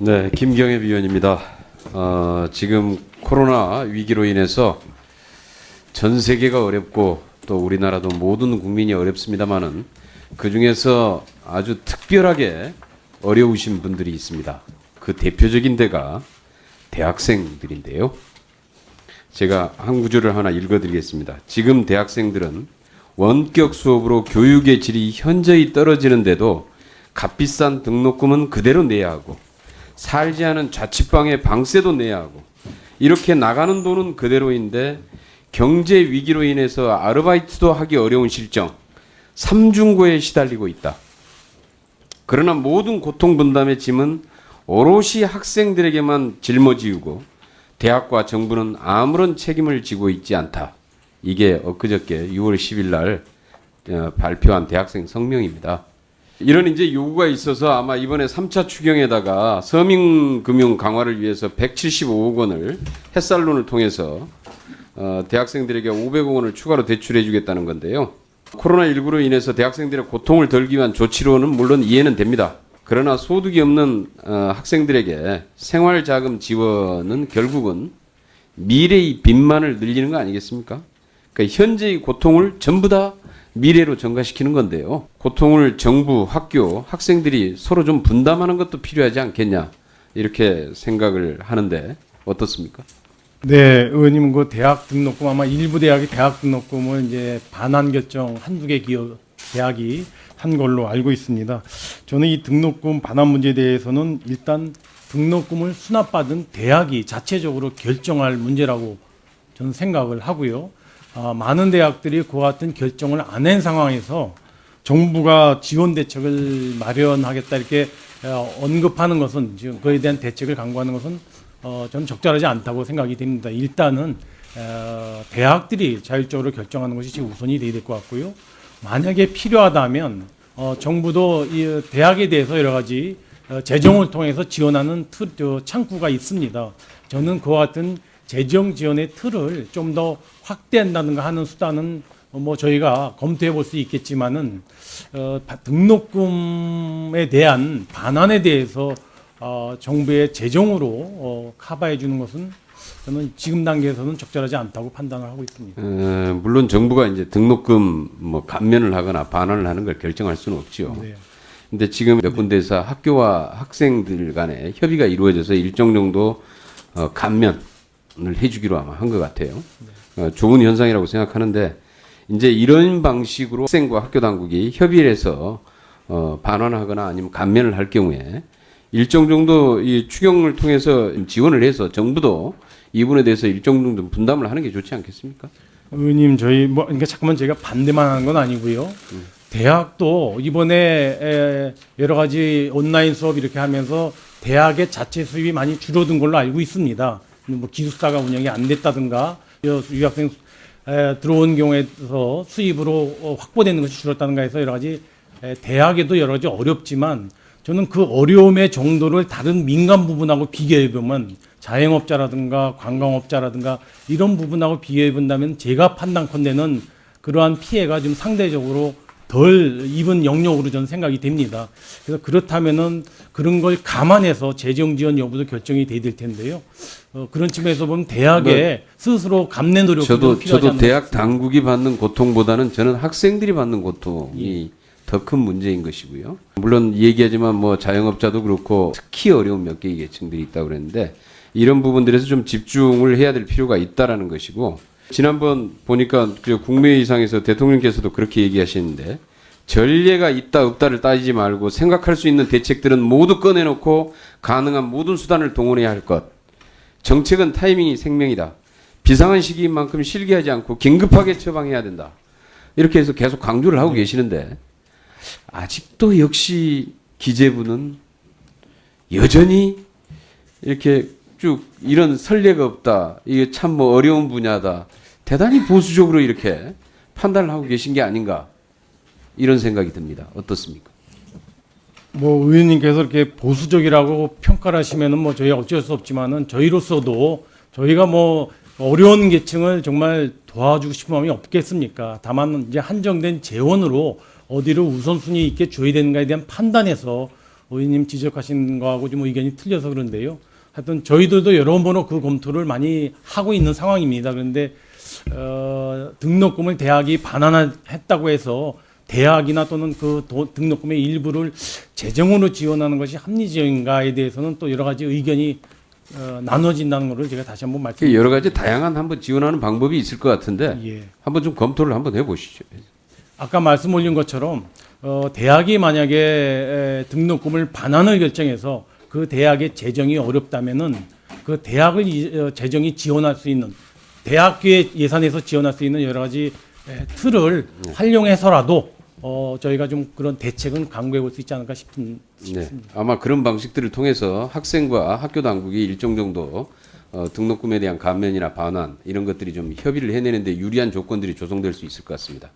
네, 김경엽 위원입니다. 지금 코로나 위기로 인해서 전 세계가 어렵고 또 우리나라도 모든 국민이 어렵습니다만은 그 중에서 아주 특별하게 어려우신 분들이 있습니다. 그 대표적인 데가 대학생들인데요. 제가 한 구절을 하나 읽어드리겠습니다. 지금 대학생들은 원격 수업으로 교육의 질이 현저히 떨어지는데도 값비싼 등록금은 그대로 내야 하고 살지 않은 자취방에 방세도 내야 하고 이렇게 나가는 돈은 그대로인데 경제 위기로 인해서 아르바이트도 하기 어려운 실정, 삼중고에 시달리고 있다. 그러나 모든 고통 분담의 짐은 오롯이 학생들에게만 짊어지우고 대학과 정부는 아무런 책임을 지고 있지 않다. 이게 엊그저께 6월 10일 날 발표한 대학생 성명입니다. 이런 이제 요구가 있어서 아마 이번에 3차 추경에다가 서민금융 강화를 위해서 175억 원을 햇살론을 통해서 대학생들에게 500억 원을 추가로 대출해 주겠다는 건데요. 코로나19로 인해서 대학생들의 고통을 덜기 위한 조치로는 물론 이해는 됩니다. 그러나 소득이 없는 학생들에게 생활자금 지원은 결국은 미래의 빚만을 늘리는 거 아니겠습니까? 그러니까 현재의 고통을 전부 다 미래로 전가시키는 건데요. 고통을 정부, 학교, 학생들이 서로 좀 분담하는 것도 필요하지 않겠냐 이렇게 생각을 하는데 어떻습니까? 네, 의원님 그 대학 등록금 아마 일부 대학이 대학 등록금을 이제 반환 결정 한두 개 기업 대학이 한 걸로 알고 있습니다. 저는 이 등록금 반환 문제에 대해서는 일단 등록금을 수납받은 대학이 자체적으로 결정할 문제라고 저는 생각을 하고요. 많은 대학들이 그와 같은 결정을 안 한 상황에서 정부가 지원 대책을 마련하겠다 이렇게 언급하는 것은 지금 그에 대한 대책을 강구하는 것은 저는 적절하지 않다고 생각이 됩니다. 일단은 대학들이 자율적으로 결정하는 것이 지금 우선이 돼야 될 것 같고요. 만약에 필요하다면 정부도 이 대학에 대해서 여러 가지 재정을 통해서 지원하는 창구가 있습니다. 저는 그와 같은 재정 지원의 틀을 좀 더 확대한다든가 하는 수단은 뭐 저희가 검토해 볼 수 있겠지만은 등록금에 대한 반환에 대해서 정부의 재정으로 커버해 주는 것은 저는 지금 단계에서는 적절하지 않다고 판단을 하고 있습니다. 물론 정부가 이제 등록금 뭐 감면을 하거나 반환을 하는 걸 결정할 수는 없죠. 네. 근데 지금 몇 군데에서 학교와 학생들 간에 협의가 이루어져서 일정 정도 감면을 해주기로 아마 한 것 같아요. 좋은 현상이라고 생각하는데 이제 이런 방식으로 학생과 학교 당국이 협의를 해서 반환하거나 아니면 감면을 할 경우에 일정 정도 이 추경을 통해서 지원을 해서 정부도 이 부분에 대해서 일정 정도 분담을 하는 게 좋지 않겠습니까? 의원님 저희 그러니까 자꾸만 저희가 반대만 하는 건 아니고요. 대학도 이번에 여러 가지 온라인 수업 이렇게 하면서 대학의 자체 수입이 많이 줄어든 걸로 알고 있습니다. 뭐 기숙사가 운영이 안 됐다든가 유학생 들어온 경우에서 수입으로 확보되는 것이 줄었다든가 해서 여러 가지 대학에도 여러 가지 어렵지만 저는 그 어려움의 정도를 다른 민간 부분하고 비교해 보면 자영업자라든가 관광업자라든가 이런 부분하고 비교해 본다면 제가 판단컨대는 그러한 피해가 좀 상대적으로 덜 입은 영역으로 저는 생각이 됩니다. 그래서 그렇다면은 그런 걸 감안해서 재정 지원 여부도 결정이 돼야 될 텐데요. 그런 측면에서 보면 대학에 스스로 감내 노력이 필요하지 않나. 저도 대학 당국이 받는 고통보다는 저는 학생들이 받는 고통이 더 큰 문제인 것이고요. 물론 얘기하지만 뭐 자영업자도 그렇고 특히 어려운 몇 개의 계층들이 있다고 그랬는데 이런 부분들에서 좀 집중을 해야 될 필요가 있다라는 것이고 지난번 보니까 국무회의상에서 대통령께서도 그렇게 얘기하시는데 전례가 있다 없다를 따지지 말고 생각할 수 있는 대책들은 모두 꺼내놓고 가능한 모든 수단을 동원해야 할 것. 정책은 타이밍이 생명이다. 비상한 시기인 만큼 실기하지 않고 긴급하게 처방해야 된다. 이렇게 해서 계속 강조를 하고 계시는데 아직도 역시 기재부는 여전히 이렇게 쭉 이런 선례가 없다. 이게 참 뭐 어려운 분야다. 대단히 보수적으로 이렇게 판단을 하고 계신 게 아닌가 이런 생각이 듭니다. 어떻습니까? 뭐 의원님께서 이렇게 보수적이라고 평가를 하시면은 뭐 저희 어쩔 수 없지만은 저희로서도 저희가 뭐 어려운 계층을 정말 도와주고 싶은 마음이 없겠습니까? 다만 이제 한정된 재원으로 어디를 우선순위 있게 줘야 되는가에 대한 판단에서 의원님 지적하신 거하고 좀 의견이 틀려서 그런데요. 하여튼 저희들도 여러모로 그 검토를 많이 하고 있는 상황입니다. 그런데 등록금을 대학이 반환했다고 해서 대학이나 또는 그 등록금의 일부를 재정으로 지원하는 것이 합리적인가에 대해서는 또 여러 가지 의견이 나눠진다는 것을 제가 다시 한번 말씀드립니다. 여러 가지 다양한 한번 지원하는 방법이 있을 것 같은데 예. 한번 좀 검토를 한번 해보시죠. 아까 말씀 올린 것처럼 대학이 만약에 등록금을 반환을 결정해서 그 대학의 재정이 어렵다면은 그 대학을 재정이 지원할 수 있는 대학교의 예산에서 지원할 수 있는 여러 가지 틀을 활용해서라도 저희가 좀 그런 대책은 강구해 볼 수 있지 않을까 싶습니다. 네, 아마 그런 방식들을 통해서 학생과 학교 당국이 일정 정도 등록금에 대한 감면이나 반환 이런 것들이 좀 협의를 해내는데 유리한 조건들이 조성될 수 있을 것 같습니다.